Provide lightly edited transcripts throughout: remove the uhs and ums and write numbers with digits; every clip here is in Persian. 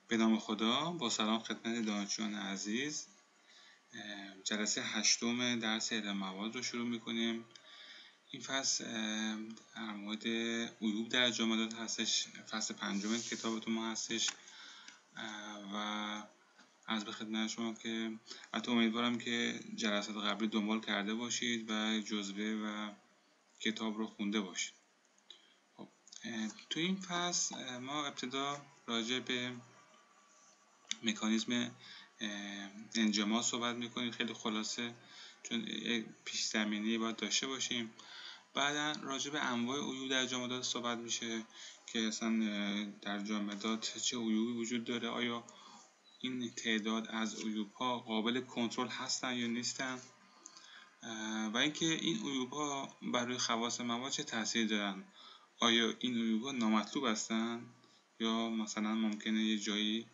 به نام خدا. با سلام خدمت دانشجویان عزیز. جلسه 8 درس علم مواد رو شروع میکنیم. این فصل در مورد عیوب در جامدات هستش، فصل 5 کتابتون ما هستش و عرض به خدمت شما که حتی امیدوارم که جلسات قبلی دنبال کرده باشید و جزوه و کتاب رو خونده باشید. خب تو این فصل ما ابتدا راجع به مکانیزم انجماد صحبت میکنیم، خیلی خلاصه چون پیش زمینه‌ای باید داشته باشیم. بعدا راجع به انواع عیوب در جامدات صحبت میشه که اصلا در جامدات چه عیوبی وجود داره، آیا این تعداد از عیوب ها قابل کنترل هستن یا نیستن و اینکه این عیوب ها برای خواص مواد چه تاثیر دارن، آیا این عیوب ها نامطلوب هستن یا مثلا ممکنه یه جایی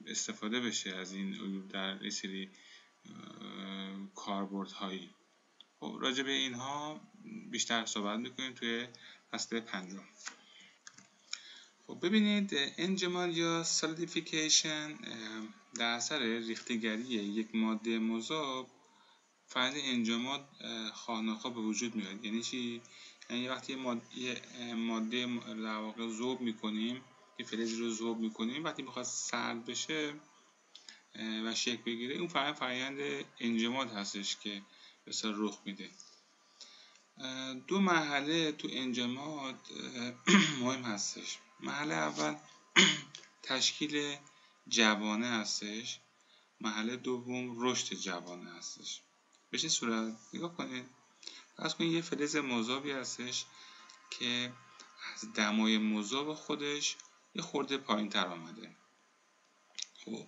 استفاده بشه از این عیوب در یه سری کاربردهایی. خب راجع به اینها بیشتر صحبت میکنیم توی فصل 5. خب ببینید، انجماد یا سالیدیفیکیشن در اثر ریختگری یک ماده مذاب فرآیند انجماد خواه‌ناخواه به وجود میاد. یعنی چی؟ یعنی وقتی یه ماده در واقع ذوب میکنیم، یه فلزی رو ذوب میکنیم، وقتی میخواد سرد بشه و شکل بگیره، اون فرآیند انجماد هستش که بسیار رخ میده. دو مرحله تو انجماد مهم هستش. مرحله اول تشکیل جوانه هستش، مرحله دوم رشد جوانه هستش. به چه صورت؟ نگاه کنید، فرض کنید یه فلز مذابی هستش که از دمای مذاب خودش یه خورده پایین تر آمده. خب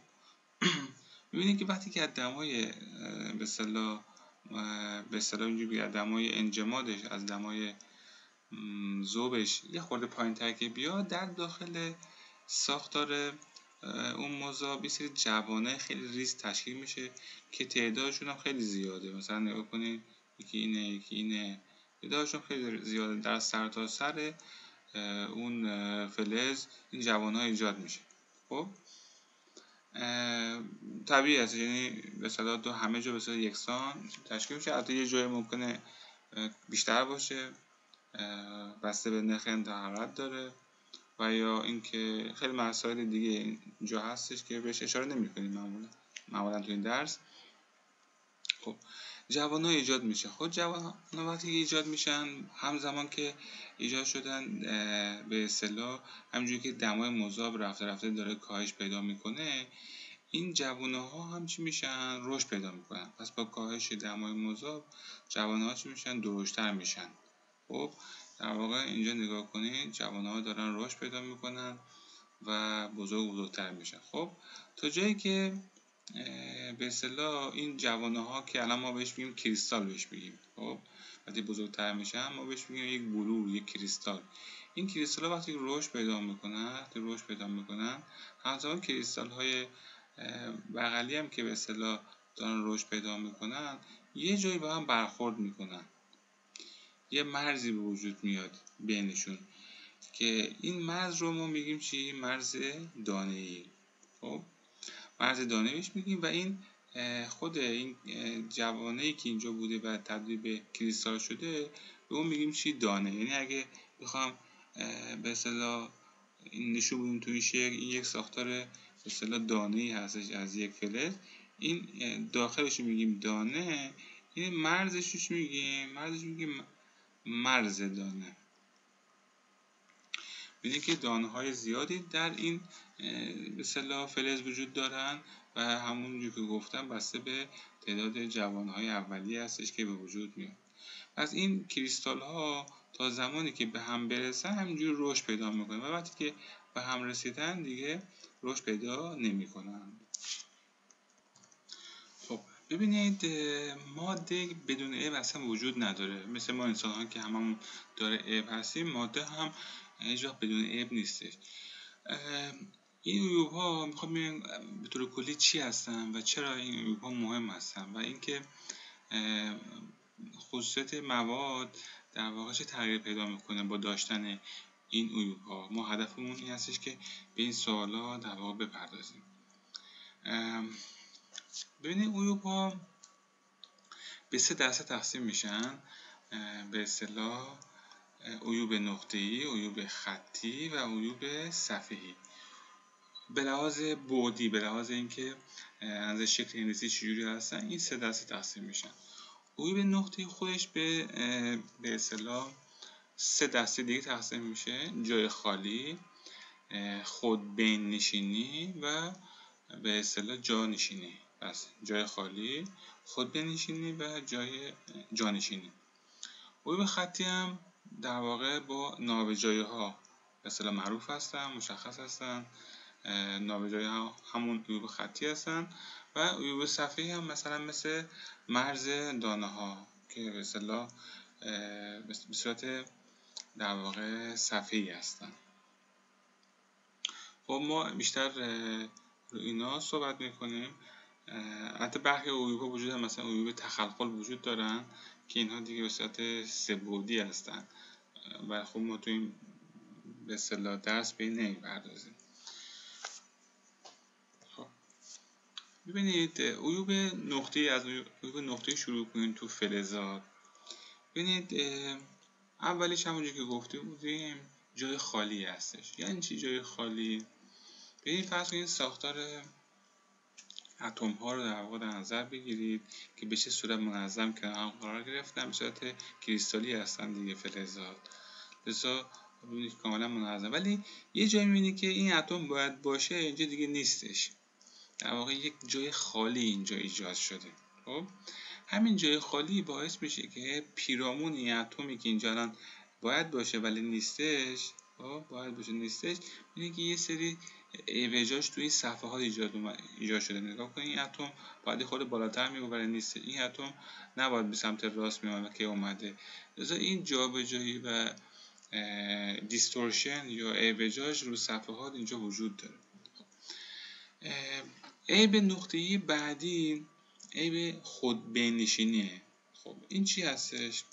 می‌بینید که وقتی که از دمای به اصطلاح اینجوری از دمای انجمادش، از دمای ذوبش یه خورده پایین‌تر که بیاد، در داخل ساختار اون مذاب یه سری جوانه خیلی ریز تشکیل میشه که تعدادشون هم خیلی زیاده. مثلا نگاه کنید، یکی اینه تعدادشون خیلی زیاده. در سرتاسر اون فلز این جوانه ها ایجاد میشه. خب طبیعی هست، یعنی به اصطلاح دو همه جا به صورت یکسان تشکیل میشه. البته یه جای ممکنه بیشتر باشه، بسته به نرخ حرارت داره و یا اینکه خیلی مسائل دیگه اینجا هستش که بهش اشاره نمی‌کنیم معمولا تو این درس. خب جوان‌ها ایجاد میشه. خب جوان‌ها وقتی ایجاد میشن، همزمان که ایجاد شدن به اصطلاح همونجوری که دمای مذاب رفته رفته داره کاهش پیدا میکنه، این جوانه‌ها هم چی میشن؟ رشد پیدا میکنن. پس با کاهش دمای مذاب جوانه‌ها چی میشن؟ درشت‌تر میشن. خب در واقع اینجا نگاه کنید، جوانه‌ها دارن رشد پیدا میکنن و بزرگتر میشن. خب تا جایی که به اصطلاح این جوانه‌ها که الان ما بهش میگیم کریستال بهش میگیم، خب وقتی بزرگتر میشن ما بهش میگیم یک بلور، یک کریستال. این کریستال‌ها وقتی رشد پیدا میکنن همزمان کریستال‌های بغلی هم که به اصطلاح دارن رشد پیدا میکنن یه جایی با هم برخورد میکنن، یه مرزی به وجود میاد بینشون که این مرز رو ما میگیم چی؟ مرز دانه‌ای. خب مرز دانه‌ای بهش میگیم و این خود این جوانه‌ای که اینجا بوده و تبدیل به کریستال شده به اون میگیم چی؟ دانه. یعنی اگه بخوام به اصطلاح این نشون بدیم تو این شکل، این یک ساختار به اصطلاح دانه‌ای هستش از یک فلز. این داخلش میگیم دانه، این مرزش میگیم مرز دانه. ببینید که دانه‌های زیادی در این به اصطلاح فلز وجود دارن و همونجوری که گفتم بسته به تعداد جوانه‌های اولیه هستش که به وجود میاد. پس این کریستال ها تا زمانی که به هم برسن همینجوری رشد پیدا میکنن و وقتی که به هم رسیدن دیگه رشد پیدا نمیکنن. خب ببینید، ماده بدون عیب اصلا وجود نداره. مثل ما انسان ها که هممون داره عیب هستیم، ماده هم هیچ وقت بدون عیب نیستش. این عیوب ها میخوام ببینیم به طور کلی چی هستن و چرا این عیوب ها مهم هستن و اینکه خصوصیت مواد در واقع چه تغییر پیدا میکنه با داشتن این عیوب ها. ما هدفمون این هستش که به این سوالا در واقع بپردازیم. ببینید عیوب ها به 3 دسته تقسیم میشن، به اصطلاح عیوب نقطه‌ای، عیوب خطی و عیوب صفحه‌ای. به لحاظ بعدی، به لحاظ اینکه از شکل انگلیسی چجوری هستن، این 3 دسته تقسیم میشن. عیوب نقطه‌ای خودش به اصطلاح 3 دسته دیگه تقسیم میشه: جای خالی، خودبین نشینی و به اصطلاح جانشینی. پس جای خالی، خودبین نشینی و جانشینی. عیوب خطی هم در واقع با نابجایی‌ها به اصطلاح معروف هستن، مشخص هستن. نابجایی‌ها همون عیوب خطی هستن و عیوب صفحه‌ای هم مثلا مثل مرز دانه‌ها که به اصطلاح به صورت در واقع صفحه‌ای هستن. خب ما بیشتر رو اینا صحبت میکنیم. حتی برخی عیوب وجود هم، مثلا عیوب تخلخل وجود دارن که اینها دیگه به صورت سه‌بعدی هستن و خب ما تو این به اصطلاح درس به این نمی‌پردازیم. خب ببینید عیوب نقطه‌ای، از عیوب نقطه‌ای شروع کنیم تو فلزات. ببینید اولیش همونجوری که گفته بودیم جای خالی هستش. یعنی چی جای خالی؟ ببینید فرض کنید ساختار اتم ها رو در واقع در نظر بگیرید که به چه صورت منظم کنار هم قرار گرفتن، به صورت کریستالی هستن دیگه فلزات، لذا ببینید کاملا منظم. ولی یه جایی میبینید که این اتم باید باشه، اینجا دیگه نیستش، در واقع یک جای خالی اینجا ایجاد شده. خب همین جای خالی باعث میشه که پیرامون این اتمی که اینجا الان باید باشه ولی نیستش، باید باشه نیستش، میگه که یه سری ایوجاش توی صفحه ها ایجاد شده. نگاه کنید این اتم باید خود بالاتر میگه ولی نیست، این اتم نباید به سمت راست میاد که اومده. لذا این جابجایی و دیستورشن یا ایوجاش رو صفحه ها اینجا وجود داره. عیب نقطه‌ای بعدی عیب خودبین نشینیه. خب این چی هستش؟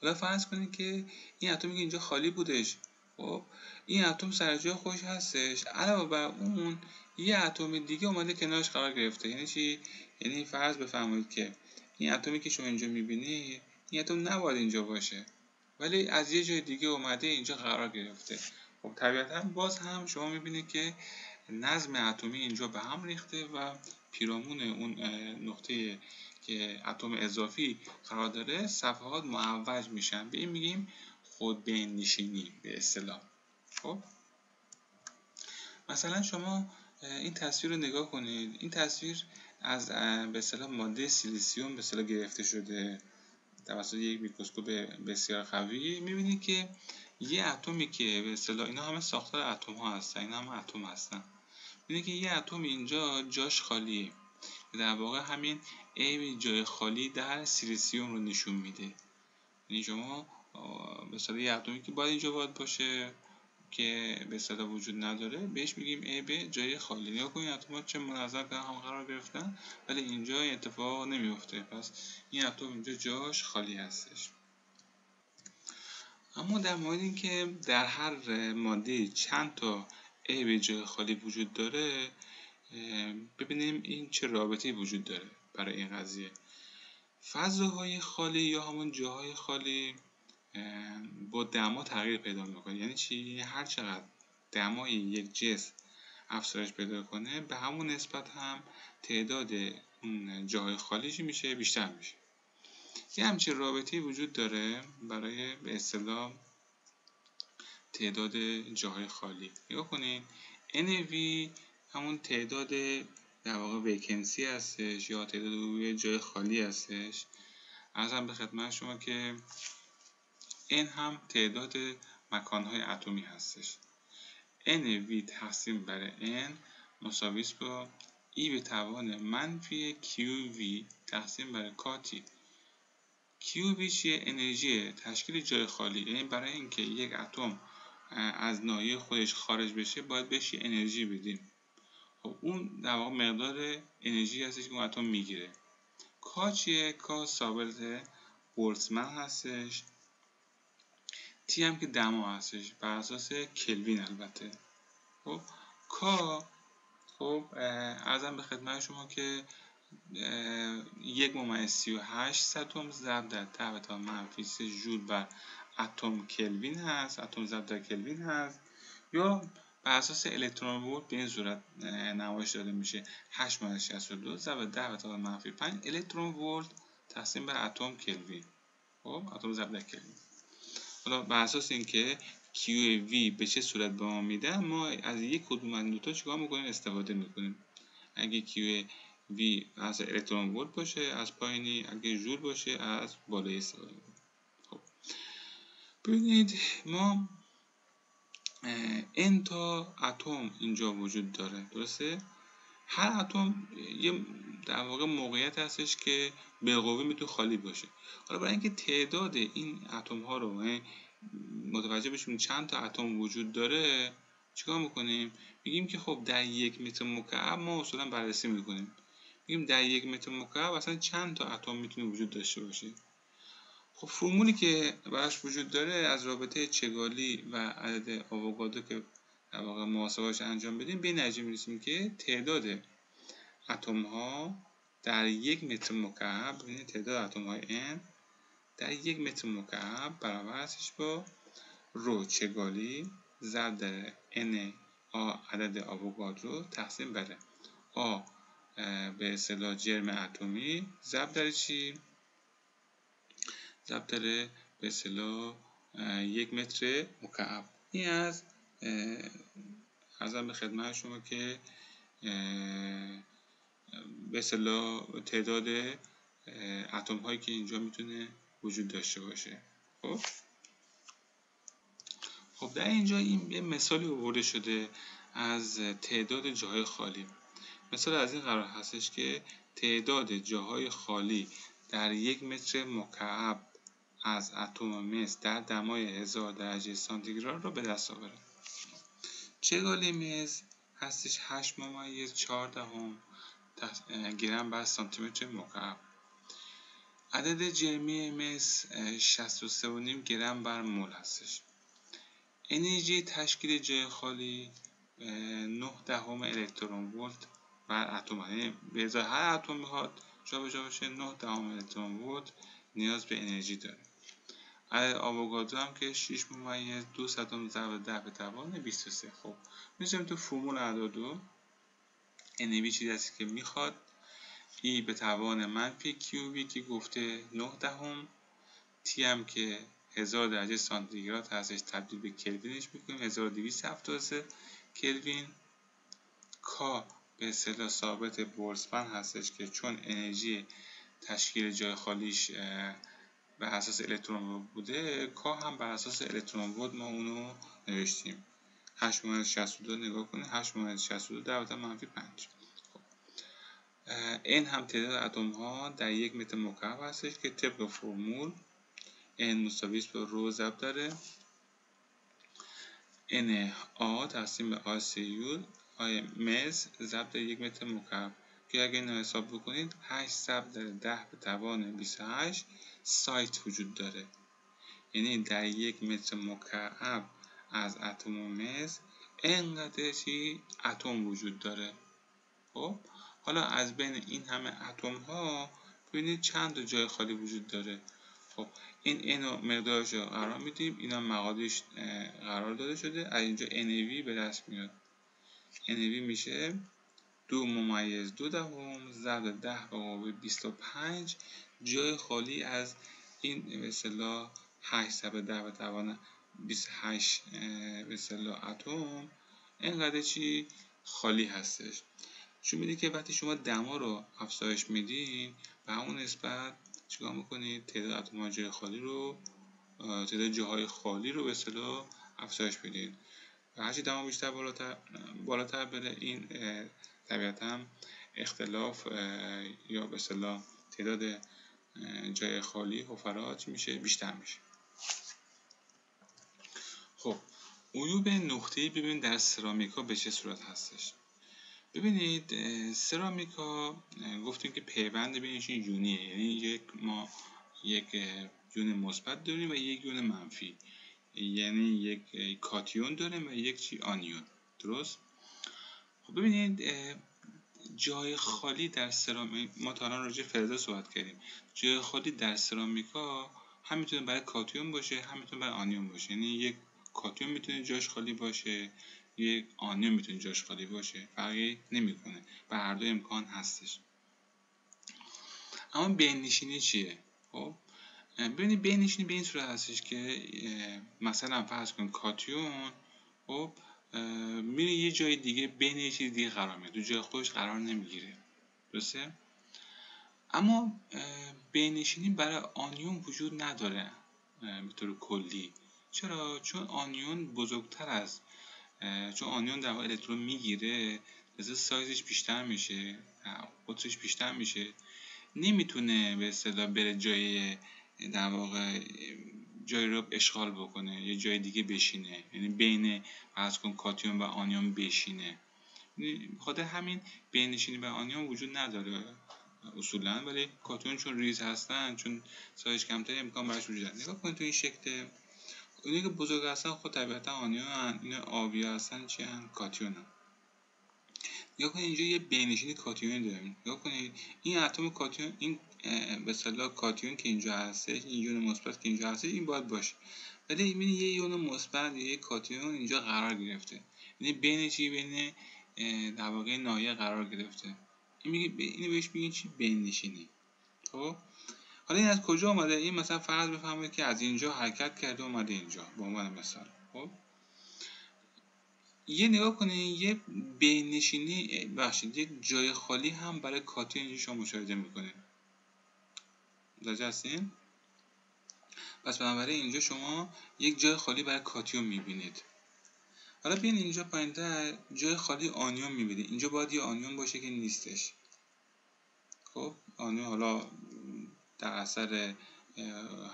حالا فرض کنید که این اتمی که اینجا خالی بودش، خب این اتم سر جای خودش هستش، علاوه بر اون یه اتم دیگه اومده کنارش قرار گرفته. یعنی چی؟ یعنی فرض بفرمایید که این اتمی که شما اینجا می‌بینید، این اتم نباید اینجا باشه ولی از یه جای دیگه اومده اینجا قرار گرفته. خب طبیعتا باز هم شما می‌بینید که نظم اتمی اینجا به هم ریخته و پیرامون اون نقطه که اتم اضافی قرار داره صفحات معوج میشن. به این میگیم خودبین نشینی به اصطلاح. خب مثلا شما این تصویر رو نگاه کنید. این تصویر از به اصطلاح ماده سیلیسیوم به اصطلاح گرفته شده توسط یک میکروسکوپ بسیار قوی. میبینید که یه اتمی که به اصطلاح اینا همه ساختار اتم ها هستن، اینا هم اتم هستن، میبینید که یه اتم اینجا جاش خالیه. در واقع همین عیب جای خالی در سیلیسیوم رو نشون میده. یعنی شما به اصطلاح یه اتمی که باید اینجا باشه که به اصطلاح وجود نداره، بهش میگیم عیب جای خالی. نگاه کنید اتم‌ها چه منظم کنار هم قرار گرفتن ولی اینجا این اتفاق نمیفته، پس این اتم اینجا جاش خالی هستش. اما در مورد این که در هر ماده چند تا عیب جای خالی وجود داره، ببینیم این چه رابطه‌ای وجود داره برای این قضیه. فضاهای خالی یا همون جاهای خالی با دما تغییر پیدا میکنه. یعنی چی؟ یعنی هر چقدر دمای یک جسم افزایش پیدا کنه به همون نسبت هم تعداد اون جاهای خالی میشه بیشتر میشه. یه همچین رابطه‌ای وجود داره برای به اصطلاح تعداد جاهای خالی. نگاه کنین NV همون تعداد در واقع ویکنسی هستش یا تعداد روی جای خالی هستش. عرضم به خدمت شما که N هم تعداد مکانهای اتمی هستش. NV تقسیم بر N مساوی است با E به توان منفی QV تقسیم بر کاتی. QV چیه؟ انرژی تشکیل جای خالی. یعنی برای اینکه یک اتم از ناحیه خودش خارج بشه باید بهش انرژی بدیم. خب اون در واقع مقدار انرژی هستش که اون اتم میگیره. کا چیه؟ کا ثابت بولتزمن هستش. تی هم که دما هستش بر اساس کلوین البته. خب کا، خب عرضم به خدمت شما که 1/38 ضرب در 10⁻³ ژول بر اتم کلوین هست، اتم ضرب در کلوین هست، یا بر اساس الکترون ولت به این صورت نمایش داده میشه 8/62 ضرب 10⁻5 الکترون ولت تقسیم بر اتم کلوین. خب اتم ضرب در کلوین. حالا بر اساس اینکه Q V به چه صورت به ما میده، ما از یک کدوم از این دوتا چیکار میکنیم؟ استفاده میکنیم. اگه Q V از الکترون ولت باشه از پایینی، اگه ژول باشه از بالایی استفاده میکنیم. خب ببینید ما n تا اتم اینجا وجود داره، درسته؟ هر اتم یه در واقع موقعیت هستش که بالقوه میتونه خالی باشه. حالا برای اینکه تعداد این اتم ها رو متوجه بشیم چند تا اتم وجود داره، چیکار میکنیم؟ میگیم که خب در 1 متر مکعب ما اصولا بررسی میکنیم. میگیم در 1 متر مکعب اصلا چند تا اتم میتونه وجود داشته باشه. خب فرمولی که براش وجود داره از رابطه چگالی و عدد آووگادرو که در واقع محاسبه‌اش انجام بدیم به این نتیجه میرسیم که تعداد اتم ها در 1 متر مکعب، ببینید تعداد اتم های n در 1 متر مکعب برابر هستش با رو چگالی ضرب در n عدد آووگادرو تقسیم بر آ به اصطلاح جرم اتمی ضرب در چی؟ ضرب در به اصطلاح 1 متر مکعب. این از عرضم به خدمت شما که به اصطلاح تعداد اتم هایی که اینجا میتونه وجود داشته باشه. خب در اینجا این یه مثالی آورده شده از تعداد جاهای خالی. مثال از این قرار هستش که تعداد جاهای خالی در 1 متر مکعب از اتم مس در دمای 1000 درجه سانتیگراد را به دست آورد. چگالی مس هستش 8/14 گرم بر سانتی متر مکعب. عدد جرمی مس 63.5 گرم بر مول هستش. انرژی تشکیل جای خالی 0.9 الکترون ولت بر اتم، یعنی به ازای هر اتم میخواد جابجا بشه 0.9 الکترون ولت نیاز به انرژی داره. عدد آووگادرو هم که 6/2 ضرب 10⁻23. خب میذاریم تو فرمول اعدادو NAV چیزی هست که میخواد E به توان منفی QV که گفته 0.9 T هم که 1000 درجه سانتیگراد هستش تبدیل به کلوینش میکنیم 1273 کلوین. کا به اصطلاح ثابت بولتزمن هستش که چون انرژی تشکیل جای خالیش بر اساس الکترون بوده، کا هم بر اساس الکترون ولت ما اونو نوشتیم 8/62 نگاه کنید 8/62 در -5. n هم تعداد اتم ها در 1 متر مکعب هستش که طبق فرمول n مساوی با رو ضرب داره n a تقسیم به a سیول آی مس ضرب در 1 متر مکعب که اگه اینو حساب بکنید 8 ضرب در 10⁻28 سایت وجود داره. یعنی در 1 متر مکعب از اتم مس اینقدر اتم وجود داره. خب حالا از بین این همه اتم ها ببینید چند تا جای خالی وجود داره. خب این اینو مقدارش رو قرار میدیم، اینا مقادیرش قرار داده شده، از اینجا NAV به دست میاد. NAV میشه 2/2 ضرب 10⁻25 جای خالی از این به اصطلاح 8 ضرب 10⁻28 به اصطلاح اتم اینقدر چی خالی هستش. چون میدید که وقتی شما دما رو افزایش میدین به همون نسبت چیکار میکنید؟ تعداد اتم جای خالی رو تعداد جاهای خالی رو به اصطلاح افزایش میدید و هرچی دما بیشتر بالاتر بره این طبیعتا اختلاف یا به اصطلاح تعداد جای خالی حفرات میشه بیشتر میشه. خب عیوب نقطه‌ای ببین در سرامیکا به چه صورت هستش. ببینید سرامیکا گفتیم که پیوند بینشون یونیه، یعنی ما یک یون مثبت داریم و یک یون منفی. یعنی یک کاتیون داریم و یک چی آنیون. درست؟ خب ببینید جای خالی در سرامیک، ما تا الان راجع فلزا صحبت کردیم، جای خالی در سرامیکا هم میتونه برای کاتیون باشه هم میتونه برای آنیون باشه. یعنی یک کاتیون میتونه جاش خالی باشه، یک آنیون میتونه جاش خالی باشه، فرقی نمیکنه، به هر دو امکان هستش. اما بین‌نشینی چیه؟ خب ببینید بین‌نشینی به این صورت هستش که مثلا فرض کن کاتیون خب میره یه جای دیگه بین یه چیز دیگه قرار میگیره، تو جای خودش قرار نمیگیره. درسته؟ اما بین‌نشینی برای آنیون وجود نداره به طور کلی. چرا؟ چون آنیون بزرگتر از چون آنیون در واقع الکترون میگیره، لذا سایزش بیشتر میشه، قطرش بیشتر میشه، نمیتونه به اصطلاح بره جای در واقع جای رو اشغال بکنه، یه جای دیگه بشینه، یعنی بین فرض کن کاتیون و آنیون بشینه. بخاطر همین بین‌نشینی و آنیون وجود نداره اصولا، ولی کاتیون چون ریز هستن، چون سایز کمتر، امکان براش وجود داره. نگاه کنید تو این شکل، اونایی که بزرگ هستن خود طبیعتا آنیون هستن، این آبی هستن چی هستن؟ کاتیون هستن. نگاه کنید اینجا یه بین‌نشینی کاتیونی داریم. نگاه کنید این اتم کاتیون، این به اصطلاح کاتیون که اینجا هسته، این یون مثبت که اینجا هسته، این باید باشه، ولی می‌بینید یه یون مثبت یا یه کاتیون اینجا قرار گرفته، یعنی بین چی؟ بین در واقع نایه قرار گرفته. اینو بهش میگن چی؟ بین‌نشینی. خب حالا این از کجا اومده؟ این مثلا فرض بفرمایید که از اینجا حرکت کرده اومده اینجا، به عنوان مثال. خب یه نگاه کنید، یه بین‌نشینی بخشید، یک جای خالی هم برای کاتیون اینجا شما مشاهده میکنید. متوجه هستین؟ پس بنابراین اینجا شما یک جای خالی برای کاتیون میبینید. حالا بیاین اینجا پایین‌تر جای خالی آنیون میبینید. اینجا باید یه آنیون باشه که نیستش. خب آنیون حالا در اثر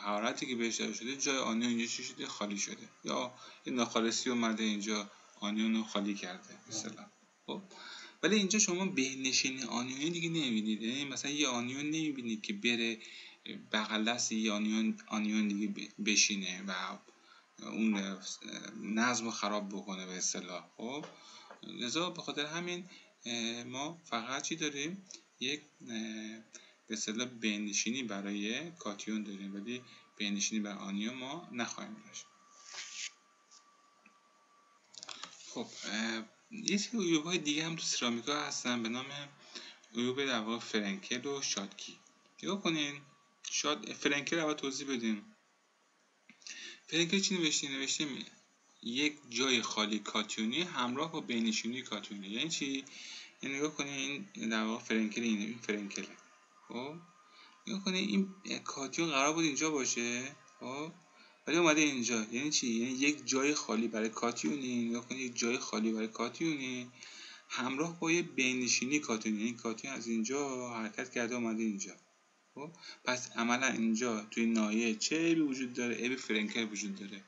حرارتی که بهش داده شده، جای آنیون اینجا چی شده؟ خالی شده، یا این ناخالصی اومده اینجا آنیون رو خالی کرده مثلا. خب ولی اینجا شما بین‌نشینی آنیونی دیگه نمیبینید. یعنی مثلا یه آنیون نمیبینید که بره بغل دست یه آنیون دیگه بشینه و اون نظم رو خراب بکنه به اصطلاح. خب لذا به خاطر همین ما فقط چی داریم؟ یک به اصطلاح بین‌نشینی برای کاتیون داریم، ولی بین‌نشینی برای آنیون ما نخواهیم داشت. خب یه سری عیوب‌های دیگه هم تو سرامیکا هستن به نام عیوب در واقع فرنکل و شاتکی. نگاه کنین، فرنکل رو توضیح بدیم. فرنکل چی نوشته؟ یک جای خالی کاتیونی همراه با بین‌نشینی کاتیونی. یعنی چی؟ یعنی نگاه کنین این در واقع فرنکل، این فرنکله. خب نگاه کنین این کاتیون قرار بود اینجا باشه، خب ولی اومده اینجا. یعنی چی؟ یعنی یک جای خالی برای کاتیونی. نگاه کنین یک جای خالی برای کاتیونی همراه با یه بین‌نشینی کاتیونی، یعنی کاتیون از اینجا حرکت کرده اومده اینجا. خب پس عملا اینجا توی نایه چه عیبی وجود داره؟ عیب فرنکل وجود داره.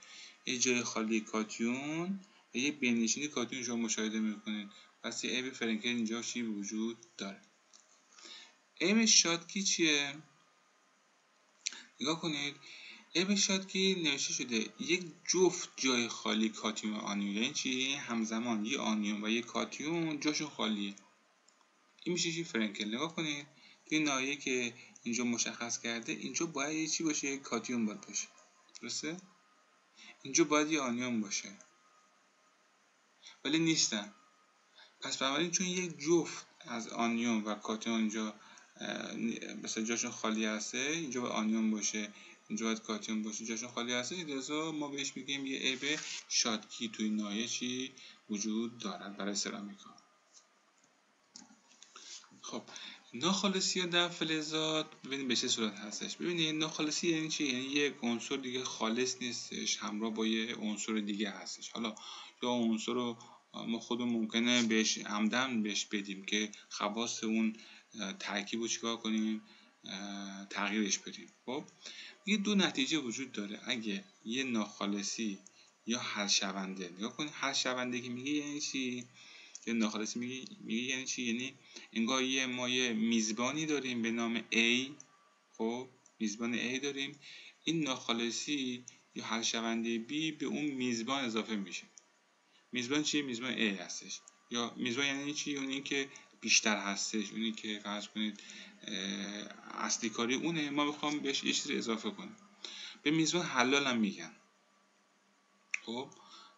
یه جای خالی کاتیون و یه بین‌نشینی کاتیون شما مشاهده میکنید، پس یه عیب فرنکل اینجا چی وجود داره. عیب شاتکی چیه؟ نگاه کنید عیب شاتکی نوشته شده یک جفت جای خالی کاتیون و آنیون. یعنی چی؟ همزمان یه آنیون و یه کاتیون جاشون خالیه. این میشه چی؟ فرنکل. نگاه کنید توی نایه که اینجا مشخص کرده، اینجا باید یه چی باشه؟ یک کاتیون باید باشه. درسته؟ اینجا باید یه آنیون باشه ولی نیستن. پس بنابراین چون یک جفت از آنیون و کاتیون اینجا مثلا جاشون خالی هسته، اینجا باید آنیون باشه، اینجا باید کاتیون باشه، جاشون خالی هسته، لذا ما بهش میگیم یه عیب شاتکی توی نایه چی وجود دارد برای سرامیکا. خب ناخالصی در فلزات ببینید به چه صورت هستش. ببینید ناخالصی یعنی چی؟ یعنی یک عنصر دیگه خالص نیستش، همراه با یه عنصر دیگه هستش. حالا یا عنصر رو ما خودمون ممکنه بهش عمدن بهش بدیم که خواص اون ترکیب رو چیکار کنیم؟ تغییرش بدیم. خب یه دو نتیجه وجود داره اگه یه ناخالصی یا حل شونده. نگاه کنید حل شونده که میگه یعنی چی؟ یه ناخالصی میگه یعنی چی؟ یعنی انگار ما یه میزبانی داریم به نام A. خب میزبان A داریم، این ناخالصی یا حل شونده B به اون میزبان اضافه میشه. میزبان چیه؟ میزبان A هستش. یا میزبان یعنی چی؟ اونی که بیشتر هستش، اونی که فرض کنید اصلی کاری اونه، ما بخوام بهش یه چیزی اضافه کنیم. به میزبان حلال هم میگن. خب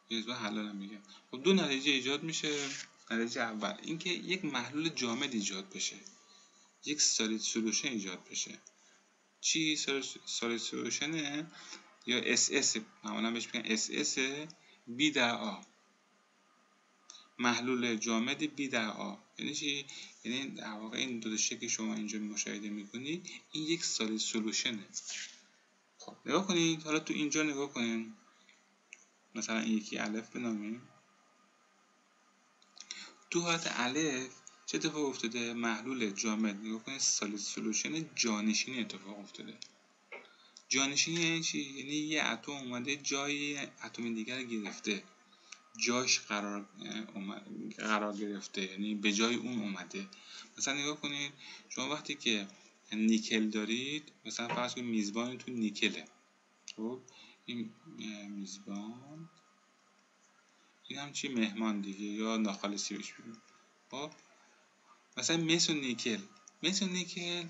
میزبان حلال هم میگن. خب دو نتیجه ایجاد میشه. نتیجه اول اینکه یک محلول جامد ایجاد بشه، یک سالید سولوشن ایجاد بشه. چی سالید سولوشنه؟ یا SS، معمولا بهش میگن SS B در آ، محلول جامد B در آ. یعنی چی؟ یعنی در واقع این دو تا شکلی که شما اینجا مشاهده میکنید این یک سالید سولوشنه. خب نگاه کنید، حالا تو اینجا نگاه کنید، مثلا این یکی الف بنامیم. تو حالت الف چه اتفاق افتاده؟ محلول جامد، نگاه کنید، سالید سولوشن جانشینی اتفاق افتاده. جانشینی یعنی چی؟ یعنی یه اتم اومده جای اتم دیگر گرفته، جاش قرار گرفته، یعنی به جای اون اومده. مثلا نگاه کنید شما وقتی که نیکل دارید، مثلا فرض کنید میزبانتون نیکله. خب این میزبان، این هم چی؟ مهمان دیگه، یا ناخالصی بهش بگیم. خب مثلا مس و نیکل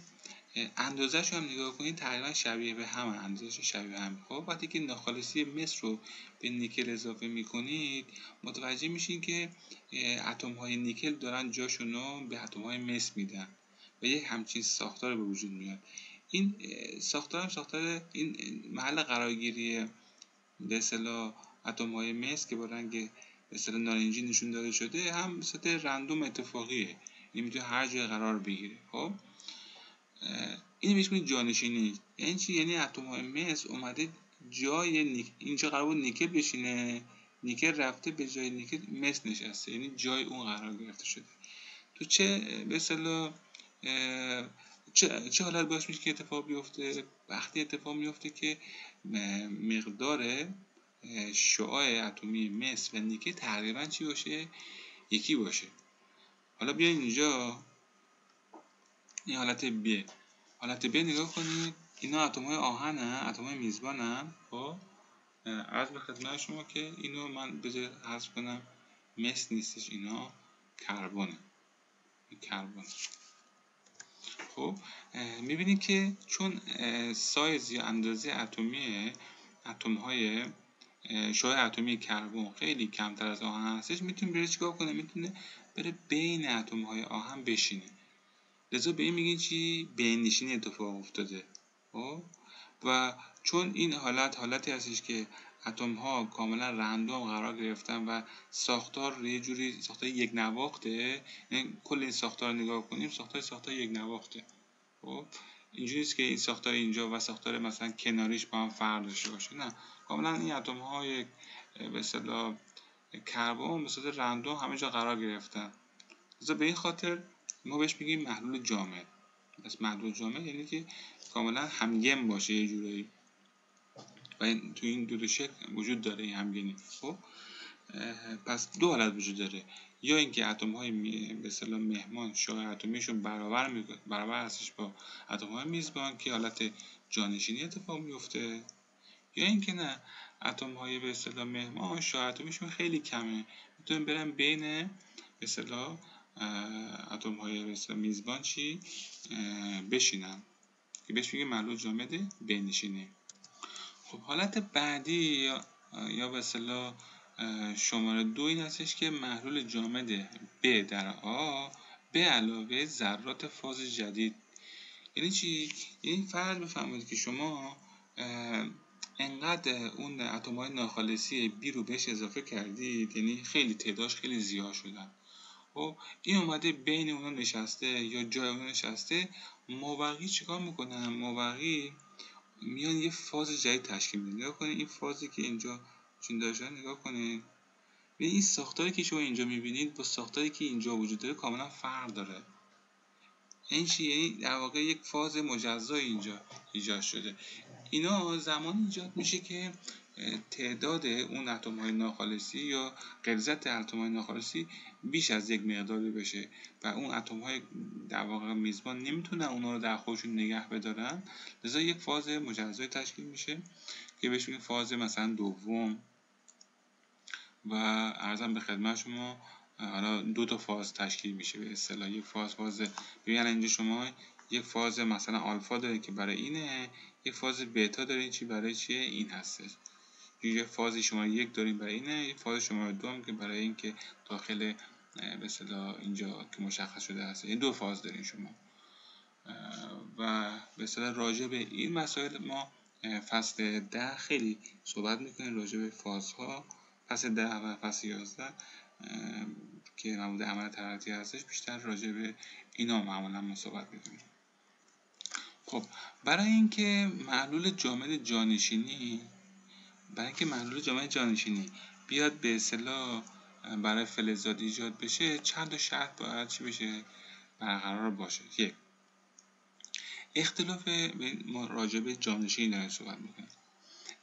اندازه‌شو هم نگاه کنید تقریبا شبیه به هم، اندازه‌ش شبیه هم. خب وقتی که ناخالصی مس رو به نیکل اضافه میکنید متوجه میشین که اتم‌های نیکل دارن جاشون رو به اتم‌های مس میدن و یک همچین ساختار به وجود میاد. این ساختار این محل قرارگیری به اصطلاح اتم‌های مس که با رنگ به اصطلاح نارنجی نشون داده شده هم به صورت رندوم اتفاقیه، یعنی میتونه هر جای قرار بگیره. خب این بهش میگن جانشینی. یعنی چی؟ یعنی اتم‌های مس اومده جای اینجا قرار بود نیکل بشینه، نیکل رفته به جای نیکل مس نشسته، یعنی جای اون قرار گرفته شده. تو چه به اصطلاح چه حالت باعث میشه که اتفاق بیفته؟ وقتی اتفاق میفته که مقدار شعاع اتمی مس و نیکل تقریبا چی باشه؟ یکی باشه. حالا بیاین اینجا این حالت B نگاه کنید، اینا اتم‌های آهنن، اتم‌های میزبانن. خب عرض به خدمت شما که اینو من بذار حذف کنم، مس نیستش، اینا کربونه. خب میبینید که چون سایز یا اندازه اتم‌های شعاع اتمی کربن خیلی کمتر از آهن هستش، میتونه بره چیکار کنه؟ میتونه بره بین اتم‌های آهن بشینه. لذا به این میگین چی؟ بین نشینی اتفاق افتاده. خب و چون این حالتی هستش که اتم ها کاملا رندوم قرار گرفتن و ساختار یه جوری ساختار یک نواخته، یعنی کل این ساختار نگاه کنیم ساختار یک نواخته. خب اینجوری نیست که این ساختار اینجا و ساختار مثلا کناریش با هم فرق داشته باشه، نه، کاملا این اتم ها یک به اصطلاح کربن به صورت رندوم همه جا قرار گرفتن. لذا به این خاطر ما بهش میگیم محلول جامد. پس محلول جامد یعنی که کاملا همگن باشه یه جورایی و تو این دو شکل وجود داره این همگنی. خب پس دو حالت وجود داره، یا اینکه اتم های به اصطلاح مهمان شعاع اتمیشون برابر هستش با اتم های میزبان که حالت جانشینی اتفاق میفته، یا اینکه نه، اتم های به اصطلاح مهمان شعاع اتمیشون خیلی کمه، میتونن برن بین به اصطلاح اتم های به اصطلاح میزبان بشینن که بهش میگه محلول جامد بینشینی. خب حالت بعدی یا به اصطلاح شماره 2 این هستش که محلول جامد B در آ به علاوه ذرات فاز جدید. یعنی چی؟ یعنی فرض بفرمایید که شما انقدر اون اتم‌های ناخالصی B رو بهش اضافه کردید، یعنی خیلی تعدادش خیلی زیاد شدن. خب این اومده بین اونا نشسته یا جای اونا نشسته، مابقی چیکار میکنن؟ مابقی میان یه فاز جدید تشکیل میدن. نگاه کنید این فازی که اینجا چون داشته، نگاه کنید این ساختاری که شما اینجا میبینید با ساختاری که اینجا وجود داره کاملا فرق داره. این چی؟ یعنی در واقع یک فاز مجزا اینجا ایجاد شده. اینا زمانی ایجاد میشه که تعداد اون اتم‌های ناخالصی یا غلظت اتم‌های ناخالصی بیش از یک مقداری بشه و اون اتم‌های در واقع میزبان نمیتونن اونا رو در خودشون نگه بدارن، لذا یک فاز مجزایی تشکیل میشه که بهش میگیم فاز مثلا دوم. و عرضم به خدمت شما حالا 2 تا فاز تشکیل میشه به اصطلاح. یک فاز ببین اینجا شما یک فاز مثلا آلفا دارین که برای اینه، یک فاز بتا دارین که برای چیه؟ این هستش. یک فاز شما 1 دارین برای اینه، یک فاز شما 2 هم که برای این که داخل به اصطلاح اینجا که مشخص شده هست. این 2 فاز دارین شما. و به اصطلاح راجع به این مسائل ما فصل 10 خیلی صحبت میکنیم، راجع به فازها. فصل 10 و فصل 11 که مورد عمل ترقی هستش بیشتر راجع به اینا معمولا ما صحبت میکنیم. خب برای اینکه محلول جامد جانشینی بیاد به اصطلاح برای فلزات ایجاد بشه، چند تا شرط باید چی بشه؟ برقرار باشه. یک، اختلاف ما راجع به جانشینی داریم صحبت میکنیم.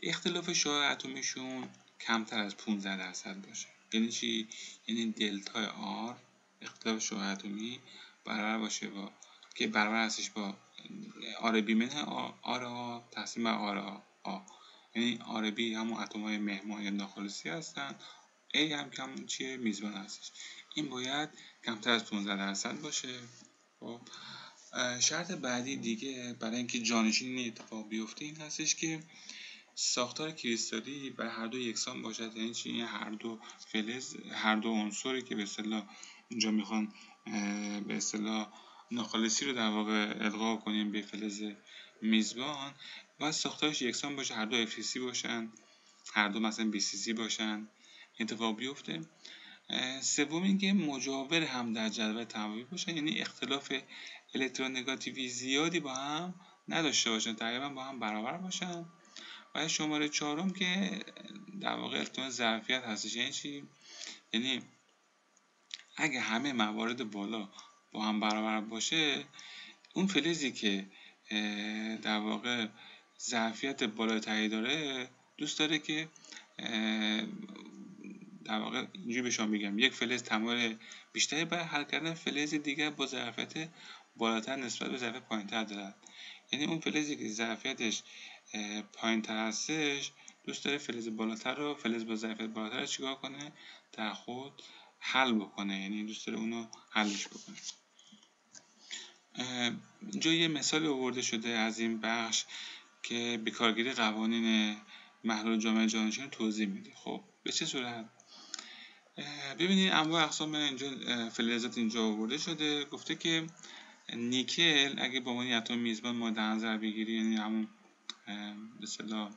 اختلاف شعاع اتمیشون کمتر از 15% باشه. یعنی چی؟ یعنی دلتا آر اختلاف شعاع اتمی برابر باشه با که برابر هستش با آر بی منه آر آ تقسیم بر آر آ. یعنی آر بی همون اتم‌های مهمان یا ناخالصی هستن، ای هم که همون چیه؟ میزبان هستش. این باید کمتر از 15% باشه. خب شرط بعدی دیگه برای اینکه جانشینی اتفاق بیفته این هستش که ساختار کریستالی بر هر دو یکسان باشد. یعنی چی؟ هر دو فلز، هر دو عنصری که به اصطلاح اینجا میخوان به اصطلاح ناخالصی رو در واقع القا کنیم به فلز میزبان و ساختارش یکسان باشه، هر دو FCC باشن، هر دو مثلا BCC باشن، اتفاق بیفته. سوم اینکه مجاور هم در جدول تمایل باشن، یعنی اختلاف الکترونگاتیوی زیادی با هم نداشته باشن، تقریبا با هم برابر باشن. و شماره 4 که در واقع التماس ظرفیت هستش. یعنی چی؟ یعنی اگه همه موارد بالا با هم برابر باشه، اون فلزی که در واقع ظرفیت بالاتری داره دوست داره که در واقع اینجوری به شما بگم یک فلز تمایل بیشتری برای حل کردن فلز دیگر با ظرفیت بالاتر نسبت به ظرفیت پایینتر دارد. یعنی اون فلزی که ظرفیتش پایینتر هستش دوست داره فلز بالاتر رو، فلز با ظرفیت بالاتر رو چیکار کنه؟ در خود حل بکنه. یعنی دوست داره اونو حلش بکنه. اینجا یه مثال آورده شده از این بخش که به کارگیری قوانین محلول جامد جانشین توضیح میده. خب به چه صورت؟ ببینید انواع اقسام اینجا فلزات اینجا آورده شده. گفته که نیکل اگه با عنوان اتم میزبان ما در نظر بگیری، یعنی همون به اصطلاح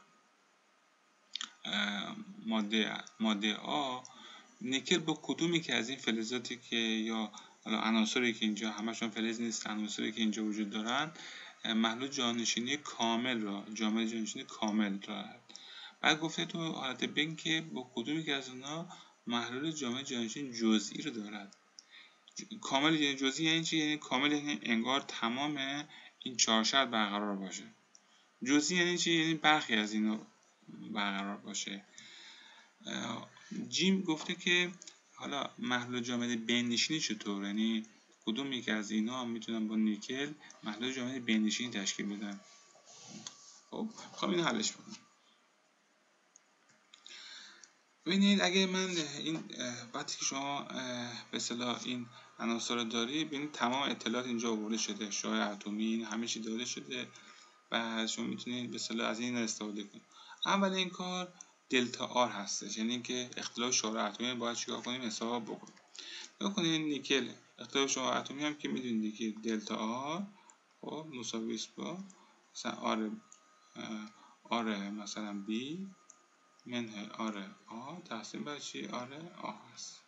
ماده آ، نیکل با کدومی که از این فلزاتی که یا حالا عناصری که اینجا همشون فلز نیست، عناصری که اینجا وجود دارن، محلول جانشینی کامل را، جامد جانشینی کامل دارد. بعد گفته تو حالت بین که با کدومی که از اونها محلول جامد جانشین جزئی رو دارد. کامل یعنی جزئی یعنی چی؟ یعنی کامل یعنی انگار تمام این 4 شرط برقرار باشه. جزئی یعنی چی؟ یعنی برخی از اینا برقرار باشه. جیم گفته که حالا محلول جامد بین‌نشینی چطور؟ یعنی کدوم یک از اینا میتونن با نیکل محلول جامد بین‌نشینی تشکیل بدن. خب اینو حلش بکنم. ببینید اگه من این وقتی که شما به اصطلاح این عناصر رو داری، ببینید تمام اطلاعات اینجا آورده شده، شعاع اتمی همه چی داده شده و شما میتونید به اصطلاح از این استفاده کنید. اول این کار دلتا آر هستش، یعنی اینکه اختلاف شعاع اتمی باید چیکار کنیم؟ حساب بکنیم. بکنید نیکل اختلاف شعاع اتمی هم که میدونید که دلتا آر خب مساوی است با مثلا آر مثلا بی منهای آر آ تقسیم بر چی؟ آر آ هست.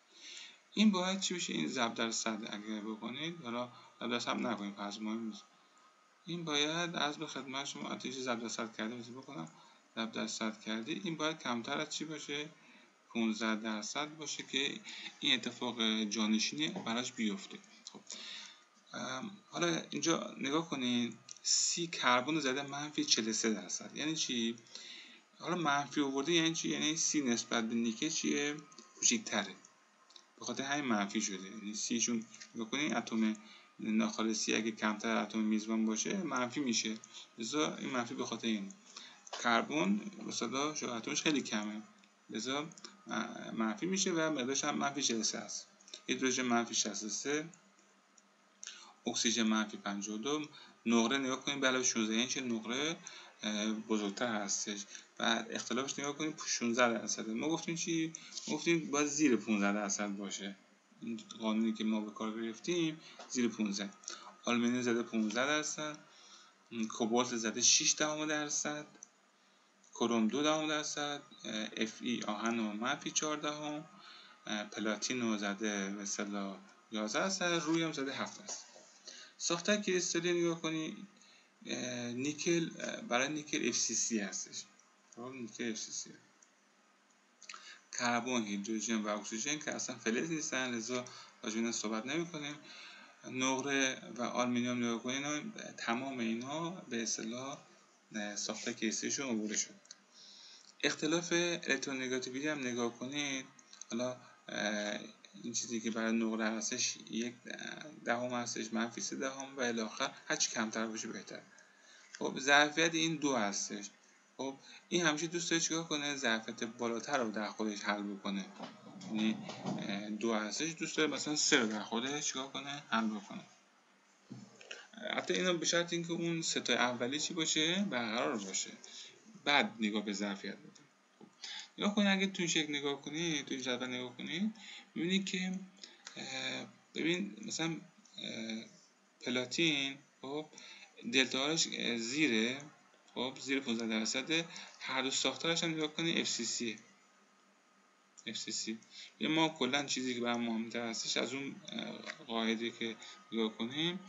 این باید چی بشه؟ این ضرب در صد اگر بکنید، حالا ضرب در صد نکنید پس مهم نیست. این باید از به خدمت شما آتیش ضرب در صد کرده بکنم، ضرب در صد کردی، این باید کمتر از چی باشه؟ 15% باشه که این اتفاق جانشینی براش بیفته. خب حالا اینجا نگاه کنین، سی کربن زده منفی 43%. یعنی چی؟ حالا منفی آورده یعنی چی؟ یعنی سی نسبت به نیکل چیه؟ کوچیک‌تره. به خاطر همین منفی شده. یعنی سی چون نگاه کنین اتم ناخالصی اگه کمتر اتم میزبان باشه منفی میشه. لذا این منفی به خاطر این. کربن مثلا شعاع اتمش خیلی کمه، لذا منفی میشه و مقدارش هم منفی 43 است. هیدروژن منفی 63، اکسیژن منفی 52. نقره نگاه کنید علاوه 16 اینچ نقره بزرگتر هستش و اختلافش نگاه کنید 16%. ما گفتیم چی؟ گفتیم باید زیر 15% باشه. این قانونی که ما به کار گرفتیم زیر 15. آلومینیوم زده 15%، کوبالت زده 6%، کروم 2%، اف ای آهن و منفی 14، پلاتین رو زده مثلا 11%، روی هم زده 7%. ساختار کریستالی نگاه کنی نیکل برای نیکل FCC هستش. نیکل FCC. کربن، هیدروژن و اکسیژن که اصلا فلز نیستن، لذا راجع به اینا صحبت نمی‌کنیم. نقره و آلومینیوم نگاه کنین، تمام اینا به اصطلاح ساختار کریستالیشون عبور شد. اختلاف الکترونگاتیویتی هم نگاه کنید، حالا این چیزی که برای نقره هستش 1/10 هستش، منفی 3/10 و الی آخر، هرچی کمتر باشه بهتر. خب ظرفیت این 2 هستش. خب این همیشه دوست داره چیکار کنه؟ ظرفیت بالاتر رو در خودش حل بکنه. یعنی 2 هستش، دوست داره مثلا 3 رو در خودش چیکار کنه؟ حل بکنه. حتی اینا به شرط اینکه اون ستای اولی چی باشه؟ برقرار باشه. بعد نگاه به ظرفیت بده. نگاه کنید اگه تو این شکل نگاه کنید، تو این جدول نگاه کنید، می‌بینید که ببین مثلا پلاتین خب دلتا هاش زیره، خب زیر 15%. هر دو ساختارش هم نگاه کنید FCC. یه ما کلا چیزی که برام مهم‌تر هستش از اون قاعده که نگاه کنیم،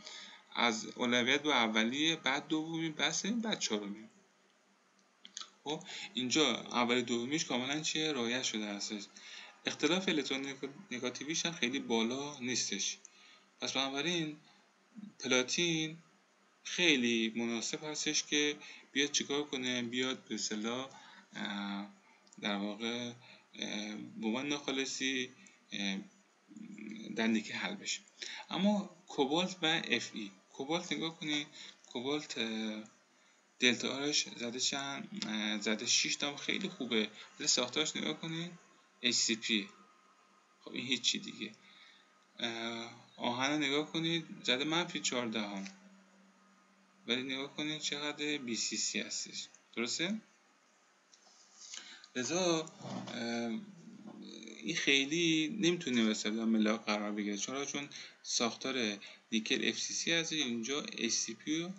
از اولویت به اولیه، بعد دومی، بعد چهارمی. خب اینجا اولی دومیش کاملا چیه؟ رعایت شده هستش. اختلاف الکترونگاتیویش هم خیلی بالا نیستش. پس بنابراین پلاتین خیلی مناسب هستش که بیاد چیکار کنه؟ بیاد به اصطلاح در واقع به عنوان ناخالصی در نیکل حل بشه. اما کوبالت و اف ای، کوبالت نگاه کنید، کوبالت دلتا آرش زده زده 6 تا، خیلی خوبه. ولی ساختارش نگاه کنید HCP. خب این هیچی دیگه. آهن نگاه کنید زده منفی 14، ولی نگاه کنید چقدر BCC هستش. درسته؟ لذا این خیلی نمیتونه مثلا ملاک قرار بگیره، چون ساختار نیکل FCC هست، اینجا HCP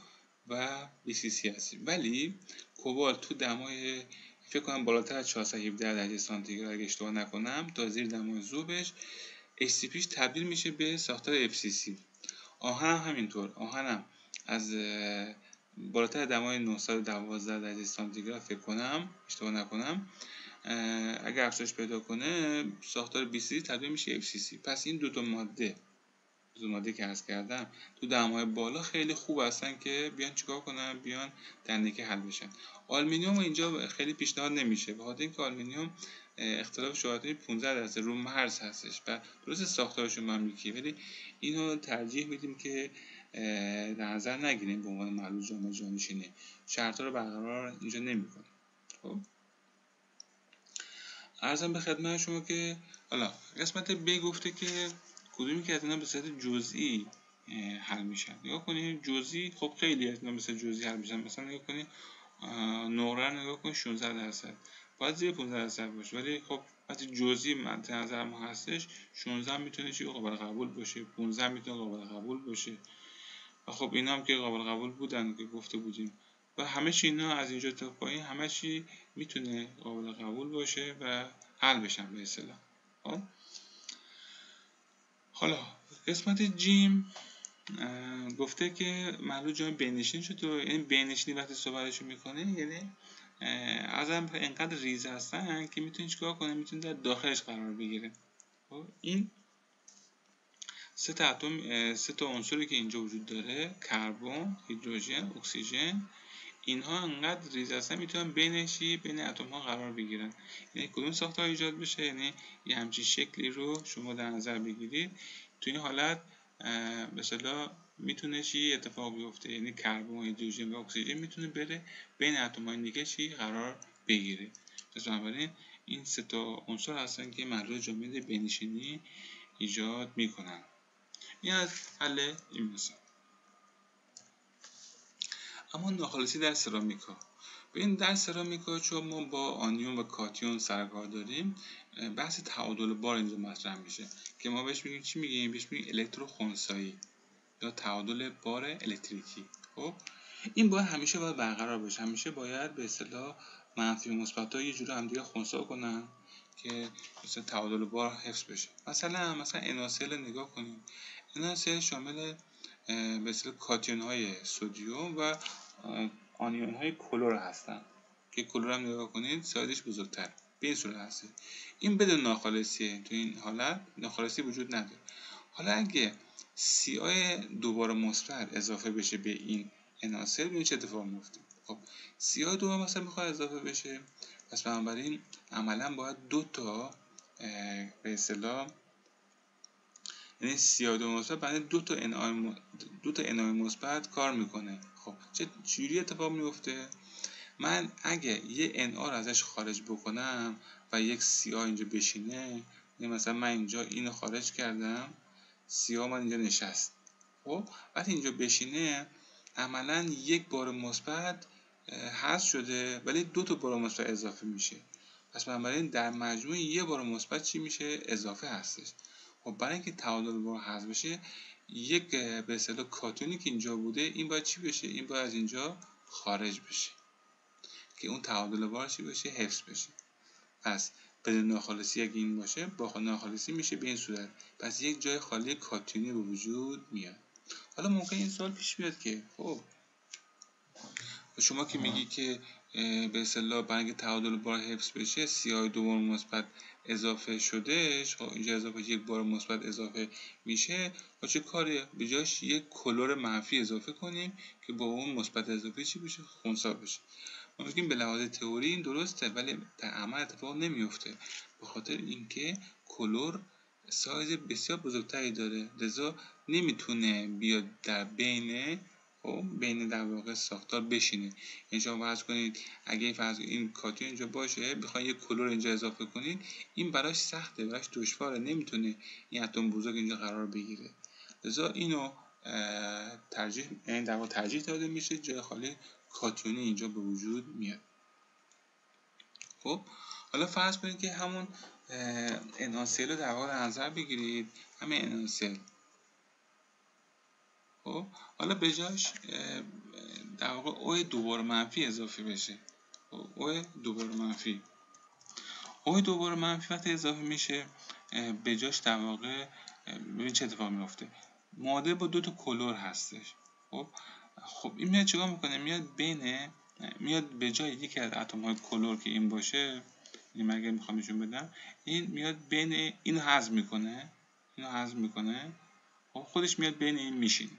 و BCC هست. ولی کوبالت تو دمای فکر کنم بالاتر از 417 درجه سانتیگراد اگه اشتباه نکنم تا زیر دمای ذوبش HCPش تبدیل میشه به ساختار FCC. آهن هم همینطور، آهنم از بالاتر دمای 912 درجه سانتیگراد فکر کنم اشتباه نکنم اگر افزایش پیدا کنه ساختار BCC تبدیل میشه FCC. پس این دو تا ماده که عرض کردم تو دمای بالا خیلی خوب هستن که بیان چیکار کنن؟ بیان در نیکل حل بشن. آلومینیوم اینجا خیلی پیشنهاد نمیشه، به خاطر اینکه آلومینیوم اختلاف شعاعی 15% رو مرز هستش و درست ساختارشون هم یکیه، ولی اینو ترجیح میدیم که در نظر نگیریم به عنوان معلول جامع جانشینی، شرطا رو برقرار اینجا نمیکنه. خب عرضم به خدمت شما که حالا قسمت ب گفته که کدومی که از اینا به صورت جزئی حل میشن. نگاه کنید جزئی، خب خیلی از اینا به صورت جزئی حل میشن. مثلا نگاه کنید نقره نگاه کنید 16%، باید زیر 15% باشه، ولی خب وقتی جزئی مد نظر ما هستش 16 میتونه چی قابل قبول باشه، 15 میتونه قابل قبول باشه و خب اینا هم که قابل قبول بودن که گفته بودیم و همه چی اینا از اینجا تا پایین همه چی میتونه قابل قبول باشه و حل بشن به اصطلاح. خب حالا قسمت جیم گفته که معلول جامع بینشین شد، یعنی بینشینی وقتی صحبتشو میکنه یعنی ازم اینقدر ریز هستن که میتونه چیکار کنه؟ میتونه در داخلش قرار بگیره. خب این سه تا عنصری که اینجا وجود داره، کربن، هیدروژن، اکسیژن، اینها انقدر ریز هستن میتونن بین اتم ها قرار بگیرن. یعنی کدوم ساختار ایجاد بشه؟ یعنی یه همچین شکلی رو شما در نظر بگیرید. تو این حالت مثلا میتونه چی اتفاق بیفته، یعنی کربن، هیدروژن و اکسیژن میتونه بره بین اتم‌های دیگه چی قرار بگیره. پس بنابراین این سه تا عنصر هستن که محلول جامد بینشینی ایجاد میکنن. این از حل این مثال. اما ناخالصی در سرامیکا. ببین در سرامیکا چون ما با آنیون و کاتیون سرکار داریم، بحث تعادل بار اینجا مطرح میشه که ما بهش میگیم چی میگیم؟ بهش میگیم الکتروخنثایی یا تعادل بار الکتریکی. خب این باید همیشه برقرار بشه، همیشه باید به اصطلاح منفی و مثبت‌ها یه جوری هم دیگه خنثی کنن که مثلا تعادل بار حفظ بشه. مثلا NaCl نگاه کنیم. NaCl شامل به اصطلاح کاتیون های سدیم و آنیون های کلور هستن که کلور هم نگاه کنید سایزش بزرگتر به این صورت هست. این بدون ناخالصیه، تو این حالت ناخالصی وجود نداره. حالا اگه CI دوباره مثبت اضافه بشه به این NaCl، ببین چه اتفاقی میفته. خب CI دوباره مثلا میخواد اضافه بشه، پس بنابراین عملا باید دو تا به اصطلاح یعنی CI2 مثبت برای دو تا NI مثبت کار میکنه. خب چه جوری اتفاق میفته؟ من اگه یه NA رو ازش خارج بکنم و یک CI اینجا بشینه، یعنی مثلا من اینجا اینو خارج کردم، CI من اینجا نشست. خب وقتی اینجا بشینه عملا یک بار مثبت حذف شده ولی دو تا بار مثبت اضافه میشه. پس بنابراین در مجموع یه بار مثبت چی میشه؟ اضافه هستش. خب برای اینکه تعادل بار حذف بشه، یک به اصطلاح کاتیونی که اینجا بوده این باید چی بشه؟ این باید از اینجا خارج بشه که اون تعادل بار چی بشه؟ حفظ بشه. پس بدون ناخالصی اگه این باشه، با ناخالصی میشه به این صورت. پس یک جای خالی کاتیونی به وجود میاد. حالا ممکن این سوال پیش بیاد که خب شما که میگی که به اصطلاح برای اینکه تعادل بار حفظ بشه CI دو بار مثبت اضافه شدهش، خب اینجا اضافه یک بار مثبت اضافه میشه، با چه کاری؟ به جاش یک کلور منفی اضافه کنیم که با اون مثبت اضافه چی بشه؟ خنثی بشه. ما میگیم به لحاظ تئوری این درسته ولی در عمل اتفاق نمیفته، به خاطر اینکه کلور سایز بسیار بزرگتری داره، لذا نمیتونه بیاد در بین در واقع ساختار بشینه. یعنی شما فرض کنید اگه فرض این کاتیون اینجا باشه، بخواید یک کلور اینجا اضافه کنید، این براش سخته، براش دشواره، نمیتونه این اتم بزرگ اینجا قرار بگیره. لذا اینو ترجیح داده میشه، جای خالی کاتیونی اینجا به وجود میاد. خب حالا فرض کنید که همون NaCl رو در واقع در نظر بگیرید، همین NaCl. خب حالا به جاش در واقع O دوباره منفی اضافه بشه. O دوباره منفی وقتی اضافه میشه، به جاش در واقع ببین چه اتفاق میفته. معادل با دو تا کلور هستش. خب این میاد چیکار میکنه؟ میاد به جای یکی از اتم های کلور که این باشه، این مگه میخوام نشون بدم، این میاد بین اینو حذف میکنه، خب خودش میاد بین این میشینه.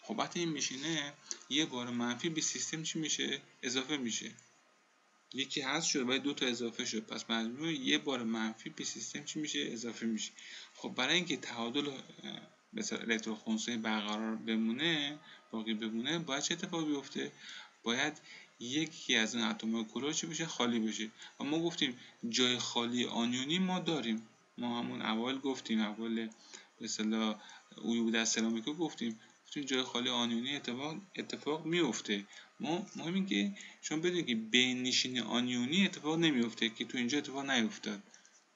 خب وقتی این میشینه یه بار منفی به سیستم چی میشه؟ اضافه میشه. یکی حذف شد ولی دو تا اضافه شد، پس مجموع یه بار منفی به سیستم چی میشه؟ اضافه میشه. خب برای اینکه تعادل مثلا الکتروخنثی برقرار باقی بمونه، باید چه اتفاقی بیفته؟ باید یکی از این اتم‌های کلور چی بشه؟ خالی بشه. و ما گفتیم جای خالی آنیونی ما داریم. ما همون اول گفتیم، اول به اصطلاح عیوب در سرامیک گفتیم جای خالی آنیونی اتفاق میفته. ما مهم این که شما بدونید که بین نشینی آنیونی اتفاق نمیفته، که تو اینجا اتفاق نیفتاد.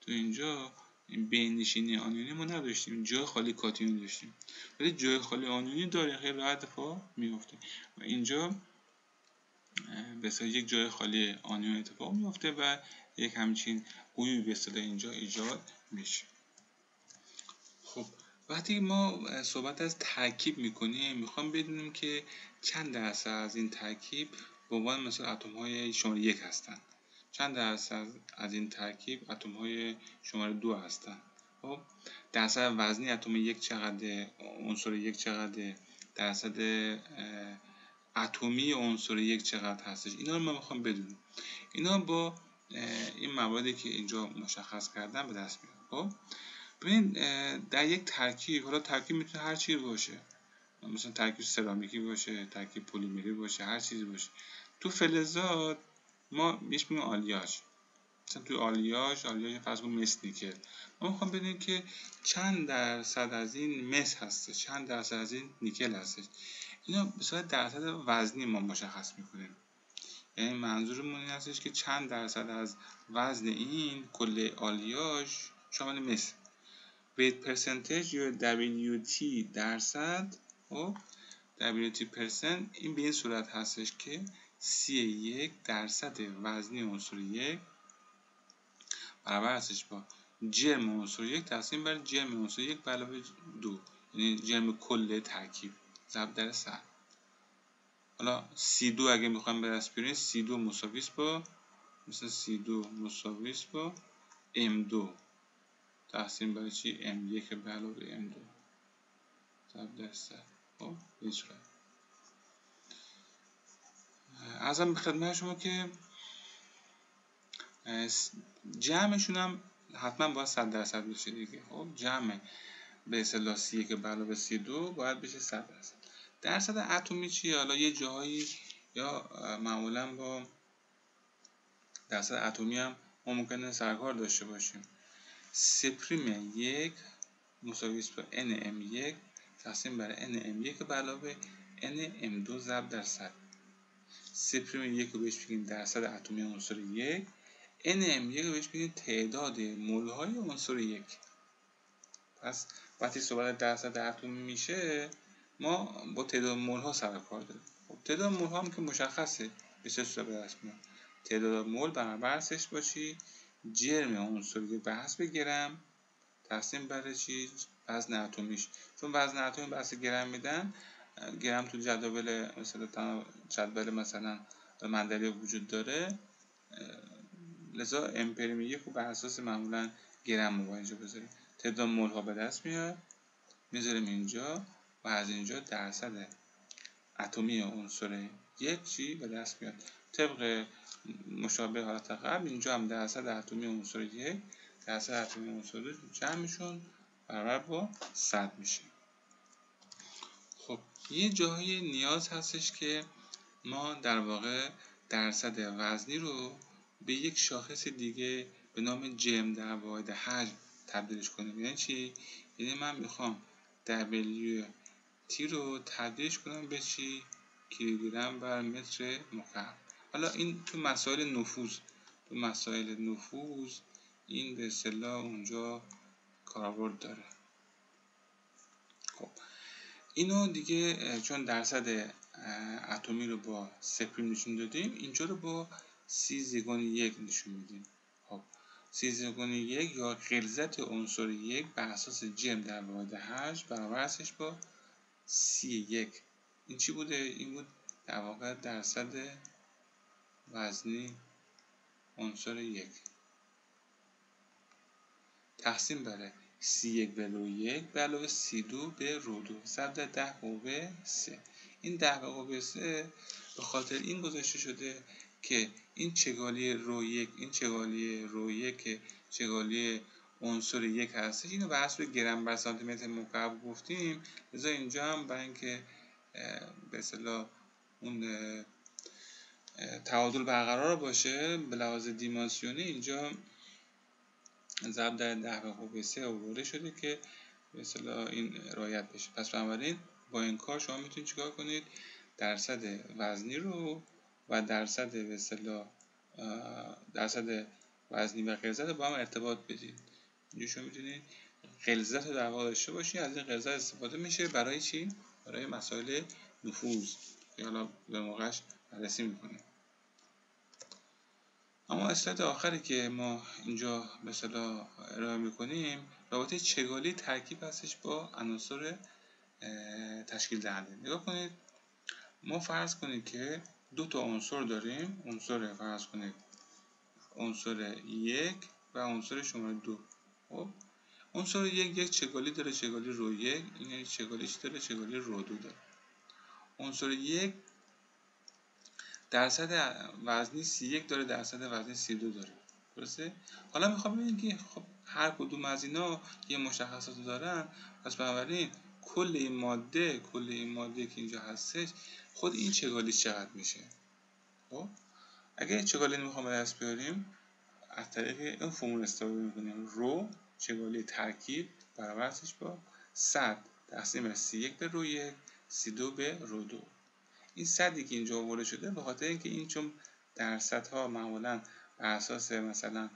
تو اینجا بین نشینی آنیونی ما نداشتیم، جای خالی کاتیون داشتیم، ولی جای خالی آنیونی داره، خیلی راحت اتفاق میفته. و اینجا به اصطلاح یک جای خالی آنیون اتفاق میفته و یک همچین عیوبی به اصطلاح اینجا ایجاد میشه. خب وقتی ما صحبت از ترکیب میکنیم، میخوام بدونیم که چند درصد از این ترکیب به عنوان مثلا اتم های شماره 1 هستن، چند درصد از این ترکیب اتم های شماره 2 هستن. خب درصد وزنی اتم 1 چقدره، عنصر 1 چقدره، درصد اتمی عنصر 1 چقدر هستش، اینا رو من میخوام بدونم. اینا با این مواردی که اینجا مشخص کردم به دست میاد. خب ببین در یک ترکیب، حالا ترکیب میتونه هر چیزی باشه، مثلا ترکیب سرامیکی باشه، ترکیب پلیمری باشه، هر چیزی باشه. تو فلزات ما بهش میگیم آلیاژ. مثلا تو آلیاژ فرض کن مس نیکل، ما میخوام بدونیم که چند درصد از این مس هستش، چند درصد از این نیکل هستش. اینا به صورت درصد وزنی ما مشخص میکنیم. یعنی منظورمون این هستش که چند درصد از وزن این کل آلیاژ شامل مس. weight percentage یا WT درصد و WT percent این به این صورت هستش که 31 درصد وزنی عنصر 1 برابر هستش با جرم عنصر 1 تقسیم بر جرم عنصر 1 به علاوه 2، یعنی جرم کل ترکیب ضرب در 100. حالا C2 اگه میخوایم به دست بیاریم، C2 مساوی است با مثلا C2 مساوی است با M2 تقسیم بر چی؟ M1 به علاوه M2 ضرب در 100. خب به این صورت عرضم به خدمت شما که جمعشون هم حتما باید 100% بشه دیگه. خب جمع به اصطلاح C1 به علاوه C2 باید بشه 100%. درصد اتمی چیه؟ حالا یه جاهایی یا معمولا با درصد اتمی هم ما ممکنه سرکار داشته باشیم. C'1 مساوی است با NM1 تقسیم بر NM1 به علاوه NM2 ضرب در 100. C'1 رو بهش بگیم درصد اتمی عنصر 1، NM1 رو بهش بگیم تعداد مول های عنصر 1. پس وقتی صحبت درصد اتمی میشه ما با تعداد مول ها سر کار داریم. خب تعداد مول ها هم که مشخصه، به چه صورت به دست میاد؟ تعداد مول برابر هستش باشی جرم عنصر 1 به حسب گرم تقسیم بر چی؟ وزن اتمیش. چون وزن اتمی بحث گرم میدن، گرم تو جدول مثلا مندلی وجود داره، لذا امپریم 1 رو بر اساس معمولا گرم رو اینجا بذاریم. تعداد مول ها به دست میاد میذاریم اینجا و از اینجا درصد اتمی عنصر 1 چی به دست میاد. طبق مشابه حالت قبل اینجا هم درصد اتمی عنصر 1 درصد اتمی عنصر 2 جمعشون برابر با 100 میشه. خب یه جاهای نیاز هستش که ما در واقع درصد وزنی رو به یک شاخص دیگه به نام جرم در واحد حجم تبدیلش کنیم. یعنی چی؟ یعنی من میخوام WT رو تبدیلش کنم به چی؟ کیلوگرم بر متر مکعب. حالا این تو مسائل نفوذ این به اصطلاح اونجا کاربرد داره. خب اینو دیگه چون درصد اتمی رو با C' نشون دادیم، اینجا رو با C⁻1 نشون میدیم. خب C⁻1 یا غلظت عنصر 1 بر اساس جرم در واحد حجم برابر هستش با C1. این چی بوده؟ این بود در واقع درصد وزنی عنصر 1 تقسیم بر C1 به رو1 به علاوه C2 به رو2 ضرب در 10 قوه 3. این 10 به قوه 3 به خاطر این گذاشته شده که این چگالی رو1 این چگالی رو1 چگالی عنصر 1 هستش. اینو به حسب گرم بر سانتی متر مکعب گفتیم، لذا اینجا هم برای اینکه به اصطلاح اون تعادل برقرار باشه به لحاظ دیمانسیونی اینجا ضرب در 10 به قوه 3 آورده شده که به اصطلاح این رعایت بشه. پس بنابراین با این کار شما میتونید چیکار کنید؟ درصد وزنی رو و درصد به اصطلاح درصد وزنی و غلظت با هم ارتباط بدید. اینجا شما میتونید غلظت رو در واقع داشته باشید. از این غلظت استفاده میشه برای چی؟ برای مسائل نفوذ که حالا به موقعش بررسی میکنیم. اما اسلاید آخری که ما اینجا به اصطلاح ارائه میکنیم رابطه چگالی ترکیب هستش با عناصر تشکیل دهنده. نگاه کنید، ما فرض کنید که دو تا عنصر داریم، عنصر فرض کنید عنصر 1 و عنصر شماره 2. خب عنصر 1 چگالی داره، چگالی رو 1، این چگالیش داره، چگالی رو 2 داره. عنصر 1 درصد وزنی C1 داره، درصد وزنی C2 داره. درسته؟ حالا میخوام ببینیم که خب هر کدوم از اینا یه مشخصات دارن، پس بنابراین کل این ماده که اینجا هستش، خود این چگالی چقدر میشه. خب اگه چگالی میخوام به دست بیاریم، از طریق این فرمول استفاده میکنیم. رو چگالی ترکیب برابر هستش با 100 تقسیم 31 به رو 1 32 به رو 2. این 100 که اینجا آورده شده به خاطر اینکه این چون درصدها معمولا بر اساس مثلا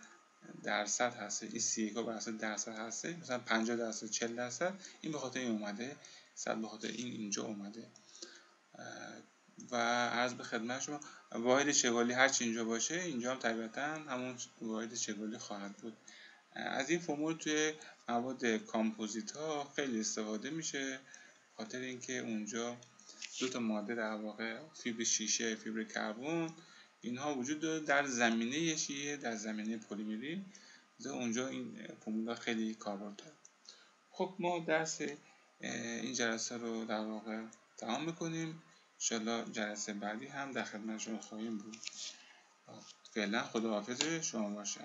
درصد هست، این 31 ها بر اساس درصد هست، مثلا 50 درصد 40 درصد، این به خاطر این اومده 100 به خاطر این اینجا اومده. و عرض به خدمت شما واحد چگالی هرچی اینجا باشه اینجا هم طبیعتا همون واحد چگالی خواهد بود. از این فرمول توی مواد کامپوزیت ها خیلی استفاده میشه، خاطر اینکه اونجا دو تا ماده در واقع فیبر شیشه، فیبر کربن، اینها وجود داره در زمینه شیشه، در زمینه پلیمری، اونجا این فرمولا خیلی کاربرد داره. خب ما درس این جلسه رو در واقع تمام میکنیم. انشالله جلسه بعدی هم در خدمت شما خواهیم بود. فعلا خداحافظ شما باشه.